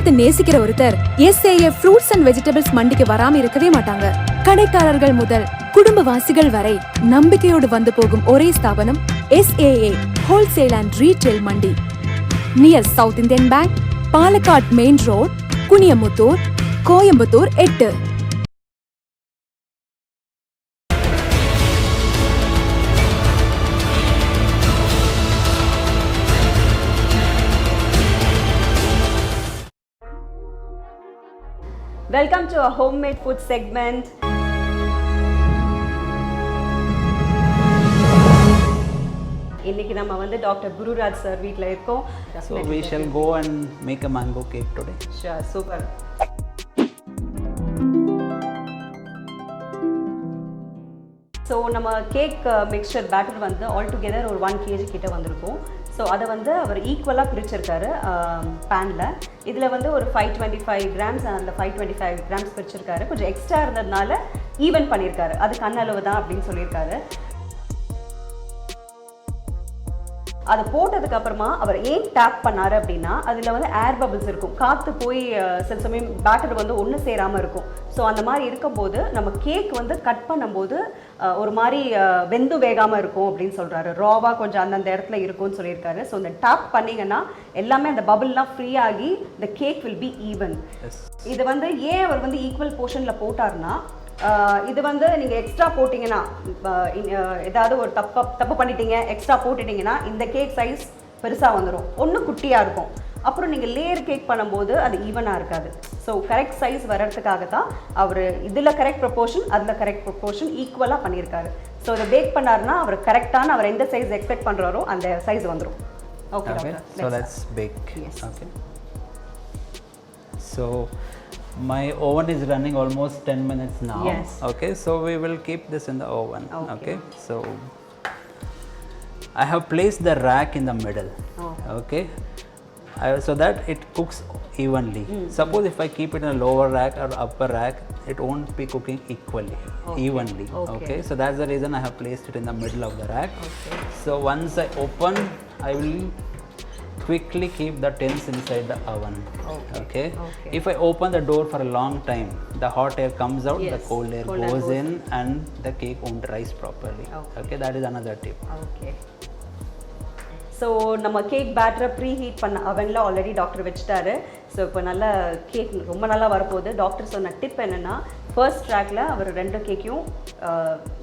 விவசாயத்தை நேசிக்கிற ஒருத்தர் SAA ஃப்ரூட்ஸ் அண்ட் வெஜிடபிள்ஸ் மண்டிக்கு வராம இருக்கவே மாட்டாங்க. கடைக்காரர்கள் முதல் குடும்பவாசிகள் வரை நம்பிக்கையோடு வந்து போகும் ஒரே ஸ்தாபனம் SAA wholesale and retail Mandi. Near south Indian bank, Palakkad main road, Kuniyamuthur, Coimbatore 8. Welcome to our homemade food segment. இன்னைக்கு நம்ம வந்து டாக்டர் குருராஜ் சார் வீட்ல இருக்கோம். So we shall go and make a mango cake today. Sure, super. So நம்ம cake mixer batter வந்து all together ஒரு 1 kg கிட்ட வந்திருக்கும். ஸோ அதை வந்து அவர் ஈக்குவலாக பிரிச்சிருக்காரு பேனில். இதில் வந்து ஒரு 525 கிராம்ஸ் அந்த 525 கிராம்ஸ் பிரிச்சிருக்காரு. கொஞ்சம் எக்ஸ்ட்ரா இருந்ததுனால ஈவன் பண்ணியிருக்காரு. அது கண்ணளவு தான் அப்படின்னு சொல்லியிருக்காரு. அதை போட்டதுக்கு அப்புறமா அவர் ஏன் டேப் பண்ணாரு அப்படின்னா அதில் வந்து ஏர் பபிள்ஸ் இருக்கும். காற்று போய் சில சமயம் பேட்டர் வந்து ஒன்று சேராமல் இருக்கும். ஸோ அந்த மாதிரி இருக்கும்போது நம்ம கேக் வந்து கட் பண்ணும்போது ஒரு மாதிரி வெந்து வேகாமல் இருக்கும் அப்படின்னு சொல்கிறாரு. ராவாக கொஞ்சம் அந்தந்த இடத்துல இருக்கும்னு சொல்லியிருக்காரு. ஸோ இந்த டேப் பண்ணிங்கன்னா எல்லாமே அந்த பபிள்லாம் ஃப்ரீ ஆகி the cake will be even. இது வந்து ஏன் அவர் வந்து ஈக்குவல் போர்ஷனில் போட்டார்னா, இது வந்து நீங்கள் எக்ஸ்ட்ரா போட்டிங்கன்னா ஏதாவது ஒரு தப்பு பண்ணிட்டீங்க, எக்ஸ்ட்ரா போட்டுட்டிங்கன்னா இந்த கேக் சைஸ் பெருசாக வந்துடும், ஒன்று குட்டியாக இருக்கும். அப்புறம் நீங்கள் லேயர் கேக் பண்ணும்போது அது ஈவனாக இருக்காது. ஸோ கரெக்ட் சைஸ் வர்றதுக்காக தான் அவர் இதில் கரெக்ட் ப்ரொப்போர்ஷன் அதில் கரெக்ட் ப்ரொப்போர்ஷன் ஈக்குவலாக பண்ணியிருக்காரு. ஸோ இதை பேக் பண்ணாருன்னா அவர் கரெக்டான அவர் எந்த சைஸ் எக்ஸ்பெக்ட் பண்ணுறாரோ அந்த சைஸ் வந்துடும். Okay, so let's bake. Yes. Okay. So my oven is running almost 10 minutes now. Yes. Okay, so we will keep this in the oven. Okay. So I have placed the rack in the middle. Okay, so that it cooks evenly. Suppose if I keep it in a lower rack or upper rack, it won't be cooking evenly. Okay, so that's the reason I have placed it in the middle of the rack. So once I open, I will quickly keep the tins inside the oven. Okay. If I open the door for a long time, the hot air comes out, the cold air goes in and the cake won't rise properly. Okay, that is another tip. Okay. So நம்ம cake பேட்டரை pre heat பண்ண அவனில் already doctor வச்சுட்டாரு. So இப்போ நல்லா cake ரொம்ப நல்லா வரப்போகுது. Doctor சொன்ன டிப் என்னென்னா, ஃபர்ஸ்ட் ட்ராக்ல அவர் 2 கேக்கையும்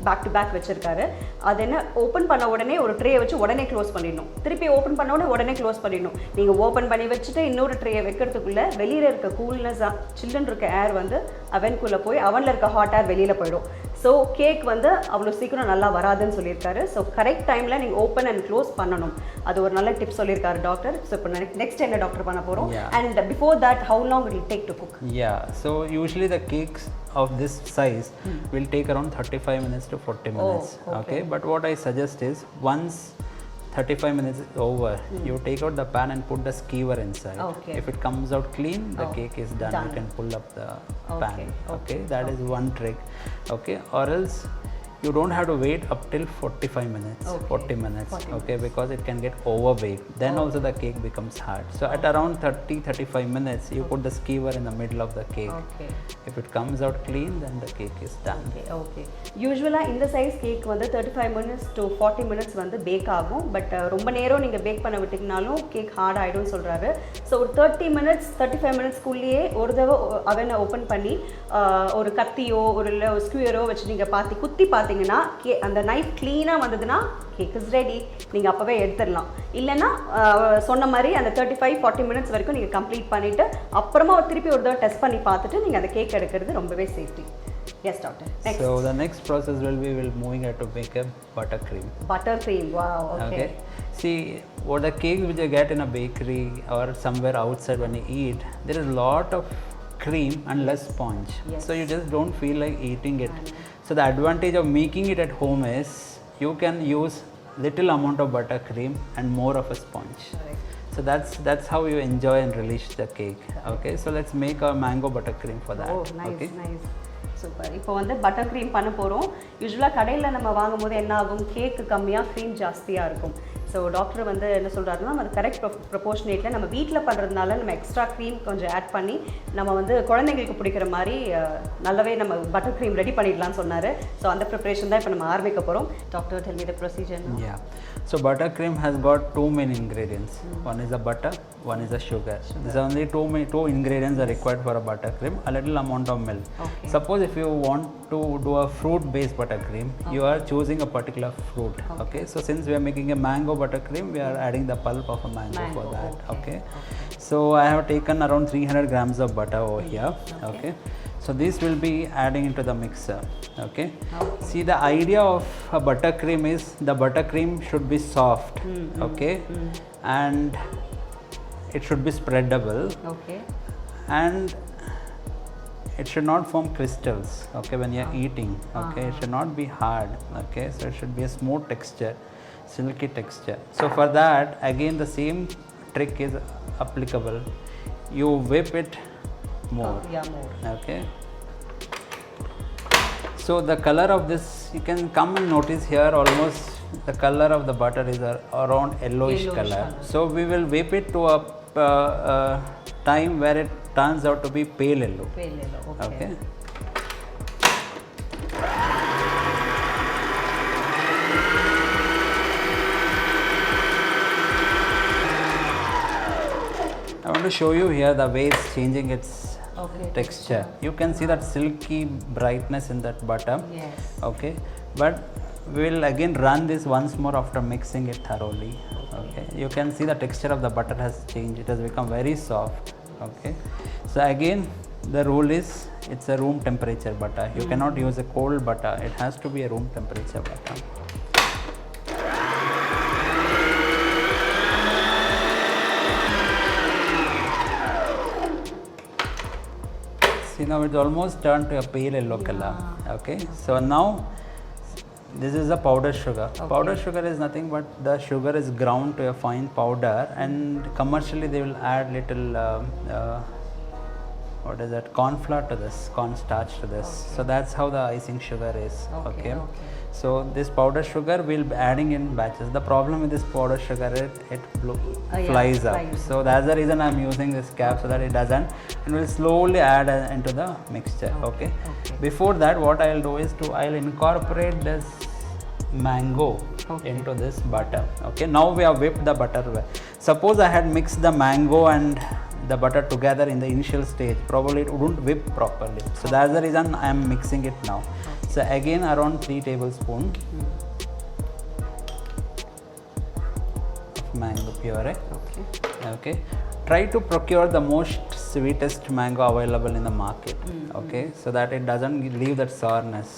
பேக் டு பேக் வச்சுருக்காரு. அது என்ன, ஓப்பன் பண்ண உடனே ஒரு ட்ரேயை வச்சு உடனே க்ளோஸ் பண்ணிடணும். திருப்பி ஓப்பன் பண்ண உடனே க்ளோஸ் பண்ணிடணும். நீங்கள் ஓப்பன் பண்ணி வச்சுட்டு இன்னொரு ட்ரேயை வைக்கிறதுக்குள்ளே வெளியில் இருக்க கூல்னஸ் சில்லுன்னு இருக்க ஏர் வந்து அவனுக்குள்ளே போய் அவனில் இருக்க ஹாட் ஏர் வெளியில் போயிடும். ஸோ கேக் வந்து அவ்வளோ சீக்கிரம் நல்லா வராதுன்னு சொல்லியிருக்காரு. ஸோ கரெக்ட் டைமில் நீங்கள் ஓப்பன் அண்ட் க்ளோஸ் பண்ணணும். அது ஒரு நல்ல டிப் சொல்லியிருக்காரு டாக்டர். ஸோ இப்போ நெக்ஸ்ட் என்ன டாக்டர் பண்ண போகிறோம்? And before that how long it will take to cook? Yeah, so usually the cakes of this size will take around 35 minutes to 40 minutes. Okay, but what I suggest is once 35 minutes is over, you take out the pan and put the skewer inside. If it comes out clean, the cake is done. You can pull up the pan. Okay, that is one trick. Okay, or else you don't have to wait up till 45 minutes, 40 minutes. Okay, because it can get over baked. Then also the cake becomes hard. So at around 30-35 minutes, you put the skewer in the middle of the cake. If it comes out clean, then the cake is done. Okay. Usually இந்த size cake வந்து 35 minutes to 40 minutes வந்து back ஆகும். But ரொம்ப நேரம் நீங்கள் back பண்ண விட்டிங்கனாலும் cake heart ஆகிடும்னு சொல்கிறாரு. So ஒரு 30 minutes 35 மினிட்ஸ்க்குள்ளேயே ஒரு தடவை அவனை ஓப்பன் பண்ணி ஒரு கத்தியோ ஒரு ஸ்க்யூயரோ வச்சு நீங்கள் குத்தி பார்த்தீங்கன்னா அந்த நைஃப் க்ளீனாக வந்ததுன்னா கேக் இஸ் ரெடி. நீங்கள் அப்போவே எடுத்துடலாம். இல்லைன்னா சொன்ன மாதிரி அந்த 35-40 மினிட்ஸ் வரைக்கும் நீங்கள் கம்ப்ளீட் பண்ணிவிட்டு அப்புறமா திருப்பி ஒரு தடவை டெஸ்ட் பண்ணி பார்த்துட்டு நீங்கள் அந்த கேக் எடுக்கிறது ரொம்பவே safety. Yes, doctor. Next. So the next process will be moving to make a buttercream. Buttercream, wow. Okay. See, what the cakes which you get in a bakery or somewhere outside when you eat, there is a lot of cream and less sponge. So you just don't feel like eating it. So the advantage of making it at home is you can use little amount of buttercream and more of a sponge. So that's how you enjoy and relish the cake. Okay, so let's make a mango buttercream for that. Oh, nice, nice. Super. இப்போ வந்து butter cream பண்ண போகிறோம். யூஸ்வலாக கடையில் நம்ம வாங்கும்போது என்ன ஆகும், கேக்கு கம்மியாக க்ரீம் ஜாஸ்தியாக இருக்கும். ஸோ டாக்டர் வந்து என்ன சொல்கிறாருன்னா அது கரெக்ட் ப்ரொபோர்ஷனேட்டில் நம்ம வீட்டில் பண்ணுறதுனால நம்ம எக்ஸ்ட்ரா க்ரீம் கொஞ்சம் ஆட் பண்ணி நம்ம வந்து குழந்தைங்களுக்கு பிடிக்கிற மாதிரி நல்லாவே நம்ம பட்டர் க்ரீம் ரெடி பண்ணிடலாம்னு சொன்னார். ஸோ அந்த ப்ரிப்ரேஷன் தான் இப்போ நம்ம ஆரம்பிக்க போகிறோம். Doctor tell me the procedure now. Yeah. So buttercream has got two main ingredients. One is the butter, one is the sugar. These are only two ingredients are required for a buttercream. A little amount of milk. Okay. Suppose if you want to do a fruit-based buttercream, you are choosing a particular fruit. Okay. So since we are making a mango buttercream, we are adding the pulp of a mango for that. Okay. So I have taken around 300 grams of butter over here. Okay. So this will be adding into the mixer. Okay. See, the idea of a buttercream is the buttercream should be soft. Okay. And it should be spreadable. Okay. And it should not form crystals. Okay, when you are eating. Okay, it should not be hard. Okay, so it should be a smooth texture, silky texture. So for that, again the same trick is applicable. You whip it more. Yeah, more. Okay. So the color of this, you can come and notice here, almost the color of the butter is around yellowish color. So we will whip it to a time where it turns out to be pale yellow. Pale yellow. Okay. Okay. I want to show you here the way it's changing its texture. You can see that silky brightness in that butter. Yes. Okay, but we will again run this once more after mixing it thoroughly. Okay, you can see the texture of the butter has changed. It has become very soft. Okay, so again the rule is it's a room temperature butter. You cannot use a cold butter. It has to be a room temperature butter. See, now it's almost turned to a pale yellow color. Okay, so now this is the powdered sugar. Powdered sugar is nothing but the sugar is ground to a fine powder, and commercially they will add little what is that, corn flour to this, corn starch to this. So that's how the icing sugar is. Okay. So this powdered sugar we'll be adding in batches. The problem with this powdered sugar, it flies up. So that's the reason I'm using this cap, so that it doesn't, and will slowly add into the mixture. Okay. Before that, what I'll do is I'll incorporate this mango into this butter. Okay. Now we have whipped the butter. Suppose I had mixed the mango and the butter together in the initial stage, probably it wouldn't whip properly. So that's the reason I am mixing it now. So again around 3 tablespoons of mango puree. Okay. Try to procure the most sweetest mango available in the market. Okay, so that it doesn't leave that sourness.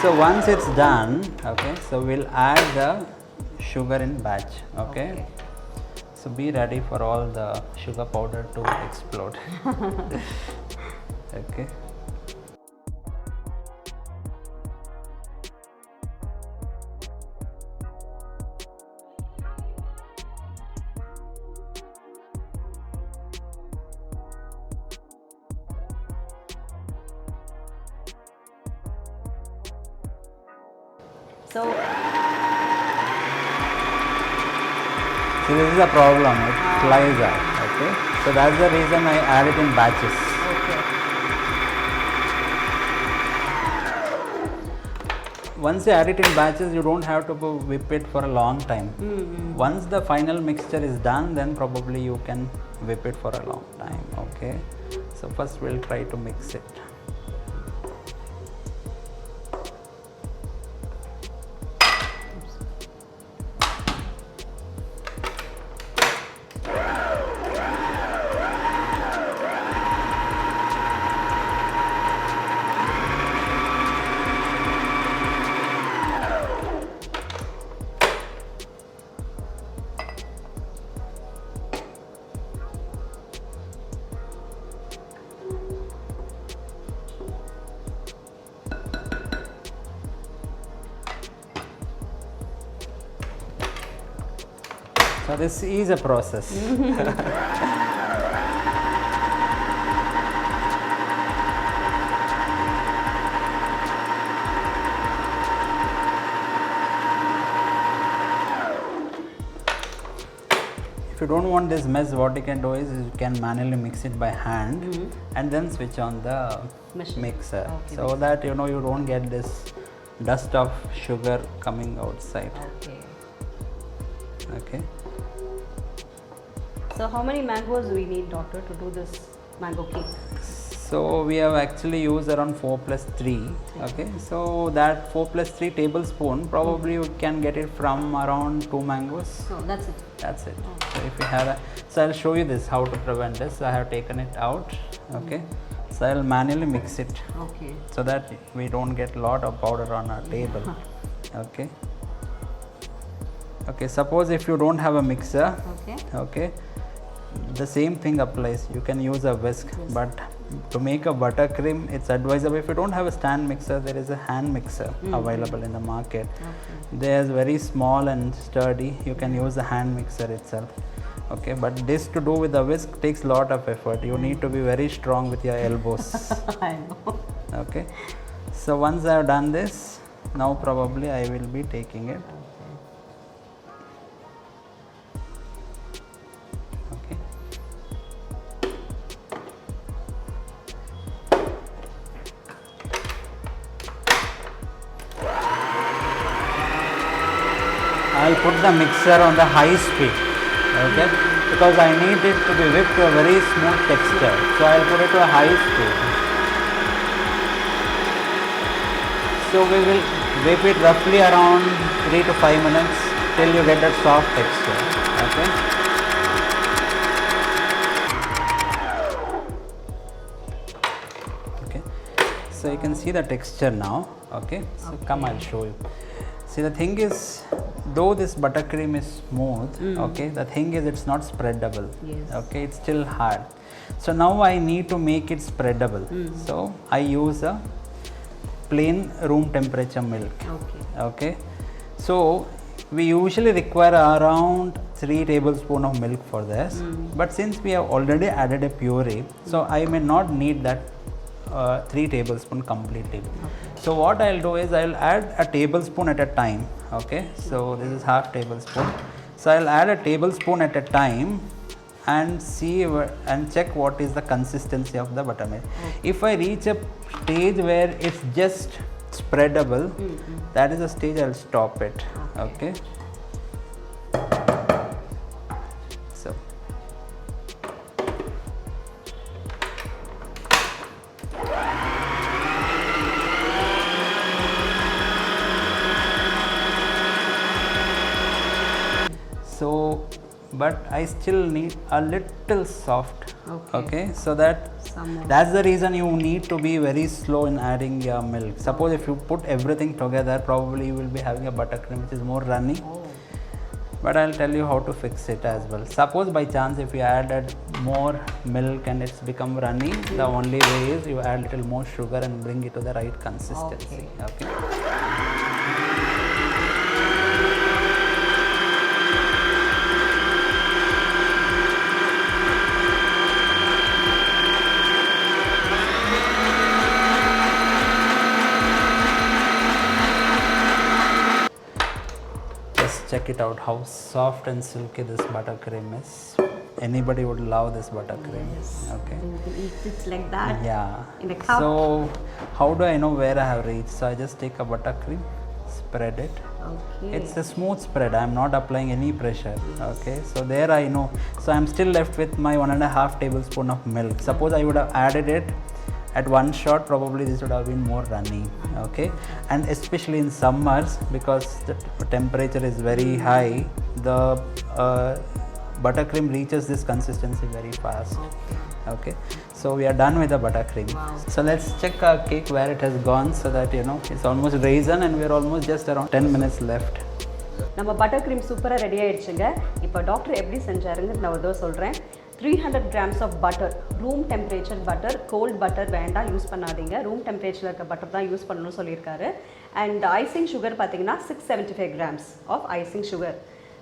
So once it's done, okay, so we'll add the sugar in batch. Okay. So be ready for all the sugar powder to explode. Okay. So See, this is a problem, it flies out. Okay, so that's the reason I add it in batches. Once you add it in batches, you don't have to whip it for a long time. Once the final mixture is done, then probably you can whip it for a long time. Okay, so first we'll try to mix it. So this is a process. you don't want this mess, what you can do is you can manually mix it by hand and then switch on the Machine. mixer, Okay, so that you know you don't get this dust of sugar coming outside. Okay. Okay. So how many mangoes we need, doctor, to do this mango cake? So we have actually used around 4 plus 3. Okay, so that 4 plus 3 tablespoon probably you can get it from around 2 mangoes. No, that's it. That's it. So if you have so I'll show you this how to prevent this. I have taken it out. Okay, so I'll manually mix it Okay. so that we don't get lot of powder on our table. Okay. Okay, suppose if you don't have a mixer, Okay. okay, the same thing applies. You can use a whisk, but to make a buttercream, it's advisable. If you don't have a stand mixer, there is a hand mixer available in the market. They are very small and sturdy. You can use the hand mixer itself. Okay, but this to do with the whisk takes lot of effort. You need to be very strong with your elbows. I know. Okay, so once I have done this, now probably I will be taking it. Okay. I'll put the mixer on the high speed, okay, because I need it to be whipped to a very smooth texture. So I'll put it to a high speed. So we will whip it roughly around 3 to 5 minutes till you get that soft texture. Okay. Okay. So you can see the texture now. Okay. So come, I'll show you. See, the thing is, though this buttercream is smooth, okay, the thing is it's not spreadable. Yes. Okay, it's still hard. So now I need to make it spreadable. So I use a plain room temperature milk. Okay. Okay, so we usually require around 3 tablespoons of milk for this, but since we have already added a puree, so I may not need that 3 tablespoons completely. So what I'll do is I'll add a tablespoon at a time. Okay, so this is half tablespoon. So I'll add a tablespoon at a time and see and check what is the consistency of the buttermilk. If I reach a stage where it's just spreadable, that is the stage I'll stop it. Okay. So but I still need a little soft. Okay, so that that's the reason you need to be very slow in adding your milk. Suppose if you put everything together, probably you will be having a buttercream which is more runny. But I'll tell you how to fix it as well. Suppose by chance if you added more milk and it's become runny, the only way is you add little more sugar and bring it to the right consistency. Okay. Check it out how soft and silky this buttercream is. Anybody would love this buttercream. Yes. Okay. You can eat it like that. Yeah. In a cup. So how do I know where I have reached? So I just take a buttercream, spread it. Okay. It's a smooth spread. I am not applying any pressure. Okay. So there I know. So I am still left with my 1.5 tablespoon of milk. Suppose I would have added it at one shot, probably this would have been more runny. Okay, and especially in summers, because the temperature is very high, the buttercream reaches this consistency very fast. Okay, so we are done with the buttercream. So let's check our cake where it has gone, so that you know it's almost raisin and we're almost just around 10 minutes left. நம்ம butter cream சூப்பராக ready ஆயிடுச்சுங்க. இப்போ doctor எப்படி செஞ்சாருங்க நான் ஒரு தடவை சொல்கிறேன். 300 grams of butter, room temperature butter, cold butter வேண்டாம் யூஸ் பண்ணாதீங்க, ரூம் டெம்பரேச்சரில் இருக்க பட்டர் தான் யூஸ் பண்ணணும்னு சொல்லியிருக்காரு. அண்ட் ஐசிங் சுகர் பார்த்தீங்கன்னா 675 grams of icing sugar.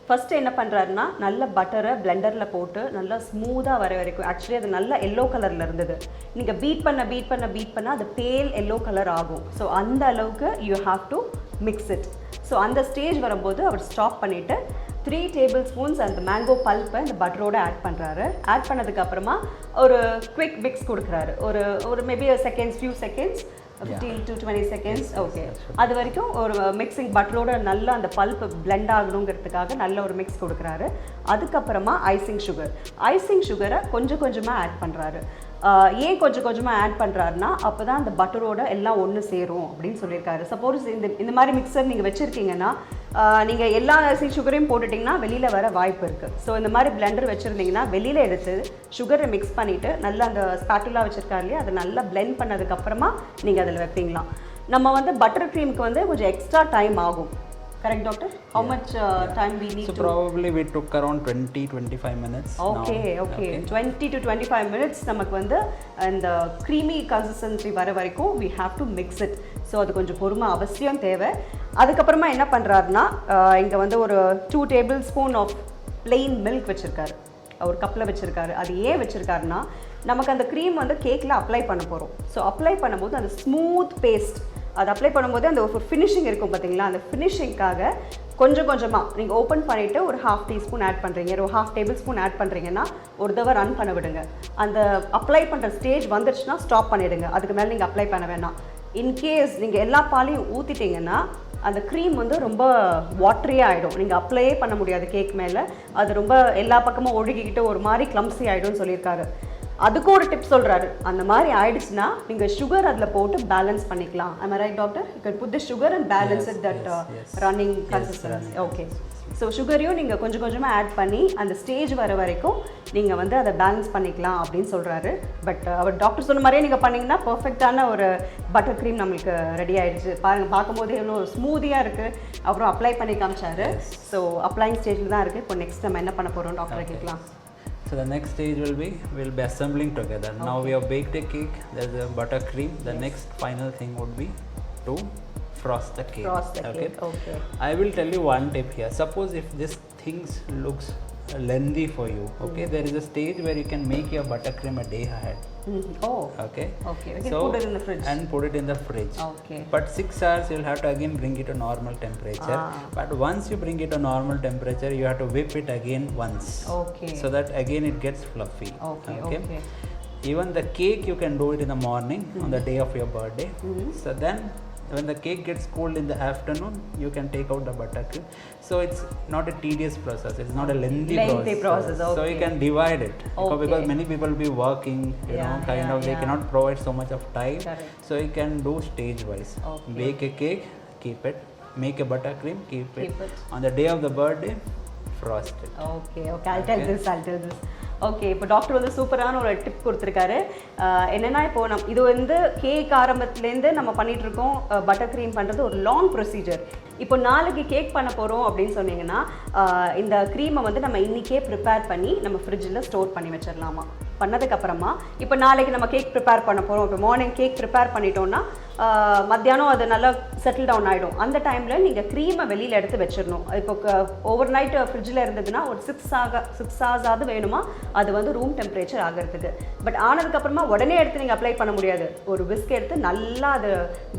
First என்ன பண்ணுறாருன்னா நல்ல பட்டரை பிளெண்டரில் போட்டு நல்லா ஸ்மூத்தாக வர வரைக்கும், ஆக்சுவலி அது நல்ல எல்லோ கலரில் இருந்தது, நீங்கள் பீட் பண்ண அது பேல் எல்லோ கலர் ஆகும். ஸோ அந்த அளவுக்கு you have to mix it. So அந்த ஸ்டேஜ் வரும்போது அவர் ஸ்டாப் பண்ணிவிட்டு 3 tablespoons அந்த மேங்கோ பல்ப்பை இந்த பட்டரோட ஆட் பண்ணுறாரு. ஆட் பண்ணதுக்கப்புறமா ஒரு குவிக் மிக்ஸ் கொடுக்குறாரு. ஒரு maybe few seconds 15 to 20 seconds. Okay, அது வரைக்கும் ஒரு மிக்சிங் பட்டரோட நல்லா அந்த பல்ப் பிளெண்ட் ஆகணுங்கிறதுக்காக நல்ல ஒரு மிக்ஸ் கொடுக்குறாரு. அதுக்கப்புறமா ஐசிங் சுகரை கொஞ்சம் கொஞ்சமாக ஆட் பண்ணுறாரு. ஏன் கொஞ்சம் கொஞ்சமாக ஆட் பண்ணுறாருன்னா அப்போ தான் அந்த பட்டரோட எல்லாம் ஒன்று சேரும் அப்படின்னு சொல்லியிருக்காரு. சப்போஸ் இந்த மாதிரி மிக்சர் நீங்கள் வச்சுருக்கீங்கன்னா நீங்கள் எல்லா ஐசிங் சுகரையும் போட்டுட்டிங்கன்னா வெளியில் வர வாய்ப்பு இருக்குது. ஸோ இந்த மாதிரி பிளெண்டர் வச்சுருந்தீங்கன்னா வெளியில் எடுத்து சுகரை மிக்ஸ் பண்ணிவிட்டு நல்லா அந்த ஸ்பாட்டுலா வச்சுருக்காரு இல்லையா, அதை நல்லா பிளெண்ட் பண்ணதுக்கப்புறமா நீங்கள் அதில் வைப்பீங்களாம். நம்ம வந்து பட்டர் க்ரீமுக்கு வந்து கொஞ்சம் எக்ஸ்ட்ரா டைம் ஆகும். Correct, doctor? How much time we need so probably we took around 20-25 minutes. Okay. 20 to 25 minutes நமக்கு வந்து அந்த creamy consistency வர வரைக்கும் we have to mix it. So அது கொஞ்சம் பொறுமை அவசியம் தேவை. அதுக்கப்புறமா என்ன பண்ணுறாருன்னா இங்கே வந்து ஒரு 2 tablespoon ஆஃப் plain milk வச்சுருக்காரு, ஒரு கப்பில் வச்சுருக்காரு. அது ஏன் வச்சுருக்காருன்னா நமக்கு அந்த க்ரீம் வந்து கேக்கில் அப்ளை பண்ண போகிறோம். ஸோ அப்ளை பண்ணும்போது அந்த ஸ்மூத் பேஸ்ட் அது அப்ளை பண்ணும்போது அந்த ஒரு ஃபினிஷிங் இருக்கும் பார்த்தீங்களா, அந்த ஃபினிஷிங்காக கொஞ்சம் கொஞ்சமாக நீங்கள் ஓப்பன் பண்ணிவிட்டு ஒரு 1/2 teaspoon ஆட் பண்ணுறீங்க, ஒரு 1/2 tablespoon ஆட் பண்ணுறீங்கன்னா ஒரு தடவை ரன் பண்ண விடுங்க. அந்த அப்ளை பண்ணுற ஸ்டேஜ் வந்துருச்சுன்னா ஸ்டாப் பண்ணிவிடுங்க. அதுக்கு மேலே நீங்கள் அப்ளை பண்ண வேணாம். இன்கேஸ் நீங்கள் எல்லா பாலையும் ஊற்றிட்டீங்கன்னா அந்த க்ரீம் வந்து ரொம்ப வாட்டரியாக ஆகிடும். நீங்கள் அப்ளையே பண்ண முடியாது கேக் மேலே. அது ரொம்ப எல்லா பக்கமும் ஒழுகிக்கிட்டு ஒரு மாதிரி கிளம்ஸி ஆகிடும்னு சொல்லியிருக்காரு. அதுக்கும் ஒரு டிப் சொல்கிறாரு. அந்த மாதிரி ஆயிடுச்சுன்னா நீங்கள் சுகர் அதில் போட்டு பேலன்ஸ் பண்ணிக்கலாம். am I right, doctor? You can put the sugar and balance it that running consistency. Okay. So சுகரையும் நீங்கள் கொஞ்சம் கொஞ்சமாக ஆட் பண்ணி அந்த ஸ்டேஜ் வர வரைக்கும் நீங்கள் வந்து அதை பேலன்ஸ் பண்ணிக்கலாம் அப்படின்னு சொல்கிறாரு. பட் அவர் டாக்டர் சொன்ன மாதிரியே நீங்கள் பண்ணிங்கன்னா பர்ஃபெக்டான ஒரு பட்டர் க்ரீம் நம்மளுக்கு ரெடி ஆகிடுச்சு. பாருங்கள், பார்க்கும்போது எவ்வளோ ஸ்மூதியாக இருக்குது. அப்புறம் அப்ளை பண்ணி காமிச்சாரு. ஸோ அப்ளைங் ஸ்டேஜில் தான் இருக்குது. இப்போ நெக்ஸ்ட் நம்ம என்ன பண்ண போகிறோம் டாக்டரை கேட்கலாம். So the next stage we'll be assembling together. Okay. Now we have baked a cake. There's a buttercream. The next final thing would be to frost the cake. Cake. Okay. I will tell you one tip here. Suppose if this things looks lengthy for you, okay, there is a stage where you can make your buttercream a day ahead. Oh. Okay. We can put it in the fridge. And put it in the fridge. Okay. But 6 hours you'll have to again bring it to normal temperature. But once you bring it to normal temperature, you have to whip it again once. Okay. So that again it gets fluffy. Okay. Even the cake you can do it in the morning on the day of your birthday. So then when the cake gets cold in the afternoon, you can take out the buttercream. So it's not a tedious process. It's not a lengthy process. Okay. So you can divide it. Okay. Because many people will be working, they cannot provide so much of time. Correct. So you can do stage wise. Okay. Bake a cake, keep it. Make a buttercream, keep it. it. On the day of the birthday, frost it. Okay. I'll tell this. Okay, இப்போ doctor வந்து சூப்பரான ஒரு tip கொடுத்துருக்காரு. என்னென்னா இப்போ இது வந்து cake ஆரம்பத்துலேருந்து நம்ம பண்ணிகிட்ருக்கோம். பட்டர் க்ரீம் பண்ணுறது ஒரு லாங் ப்ரொசீஜர். இப்போ நாளைக்கு கேக் பண்ண போகிறோம் அப்படின்னு சொன்னீங்கன்னா இந்த க்ரீமை வந்து நம்ம இன்றைக்கே ப்ரிப்பேர் பண்ணி நம்ம ஃப்ரிட்ஜில் ஸ்டோர் பண்ணி வச்சிடலாமா. பண்ணதுக்கப்புறமா இப்போ நாளைக்கு நம்ம கேக் ப்ரிப்பேர் பண்ண போகிறோம். இப்போ மார்னிங் கேக் ப்ரிப்பேர் பண்ணிட்டோம்னா மத்தியானம் அது நல்லா செட்டில் டவுன் ஆகிடும். அந்த டைமில் நீங்கள் க்ரீமை வெளியில் எடுத்து வச்சிடணும். இப்போ ஓவர் நைட் ஃப்ரிட்ஜில் இருந்ததுன்னா ஒரு 6 hours வேணுமா அது வந்து ரூம் டெம்பரேச்சர் ஆகிறதுக்கு. பட் ஆனதுக்கப்புறமா உடனே எடுத்து நீங்கள் அப்ளை பண்ண முடியாது. ஒரு விஸ்க் எடுத்து நல்லா அதை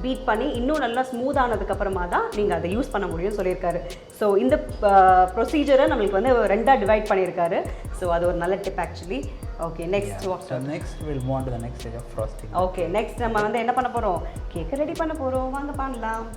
பீட் பண்ணி இன்னும் நல்லா ஸ்மூத் ஆனதுக்கப்புறமா தான் நீங்கள் அதை யூஸ் பண்ண முடியும்னு சொல்லியிருக்காரு. ஸோ இந்த ப்ரொசீஜரை நம்மளுக்கு வந்து 2ஆக டிவைட் பண்ணியிருக்காரு. ஸோ அது ஒரு நல்ல tip actually. Okay, next So next we'll move on to the next stage of frosting. Okay, next நம்ம வந்து என்ன பண்ண போகிறோம், கேக்கை ரெடி பண்ண போகிறோம். வாங்க பண்ணலாம்.